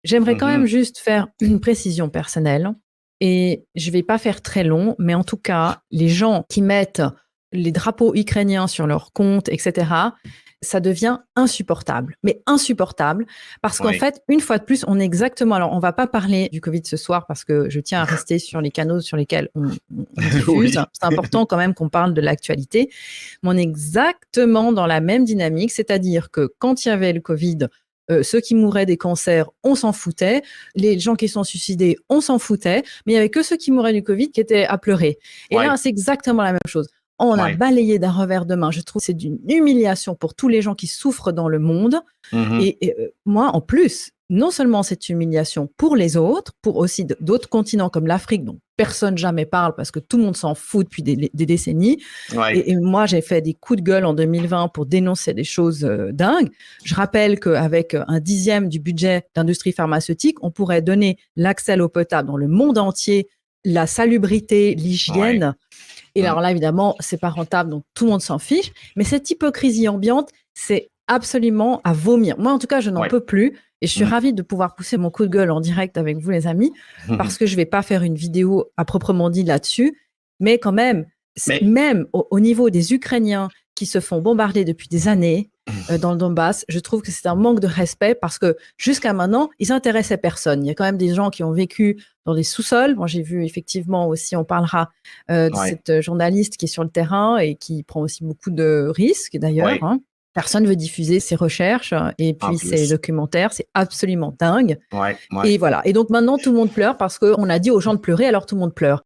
J'aimerais quand même Mhm. juste faire une précision personnelle et je vais pas faire très long, mais en tout cas, les gens qui mettent les drapeaux ukrainiens sur leur compte, etc., ça devient insupportable, mais insupportable, parce qu'en Oui, fait, une fois de plus, on est exactement. Alors, on va pas parler du Covid ce soir parce que je tiens à rester sur les canaux sur lesquels on diffuse. oui, C'est important quand même qu'on parle de l'actualité, mais on est exactement dans la même dynamique, c'est-à-dire que quand il y avait le Covid, ceux qui mouraient des cancers, on s'en foutait. Les gens qui sont suicidés, on s'en foutait. Mais il n'y avait que ceux qui mouraient du Covid qui étaient à pleurer. Et oui, là, c'est exactement la même chose. On a oui. balayé d'un revers de main. Je trouve que c'est d'une humiliation pour tous les gens qui souffrent dans le monde. Mhm. Et moi, en plus, non seulement cette humiliation pour les autres, pour aussi d'autres continents comme l'Afrique, dont personne jamais parle parce que tout le monde s'en fout depuis des décennies. Oui, Et moi, j'ai fait des coups de gueule en 2020 pour dénoncer des choses dingues. Je rappelle qu'avec un dixième du budget d'industrie pharmaceutique, on pourrait donner l'accès à l'eau potable dans le monde entier, la salubrité, oui. l'hygiène. Et Mm. alors là, évidemment, c'est pas rentable, donc tout le monde s'en fiche. Mais cette hypocrisie ambiante, c'est absolument à vomir. Moi, en tout cas, je n'en Oui. peux plus. Et je suis Mm. ravie de pouvoir pousser mon coup de gueule en direct avec vous, les amis, parce que je vais pas faire une vidéo à proprement dit là-dessus. Mais quand même, Mais, même au niveau des Ukrainiens qui se font bombarder depuis des années dans le Donbass, je trouve que c'est un manque de respect parce que jusqu'à maintenant, ils intéressaient personne. Il y a quand même des gens qui ont vécu dans des sous-sols. Moi, j'ai vu effectivement aussi, on parlera de oui, cette journaliste qui est sur le terrain et qui prend aussi beaucoup de risques d'ailleurs. oui, Hein. Personne ne veut diffuser ses recherches et en puis ses plus. documentaires. C'est absolument dingue. Oui, oui. Et voilà. Et donc maintenant, tout le monde pleure parce qu'on a dit aux gens de pleurer, alors tout le monde pleure.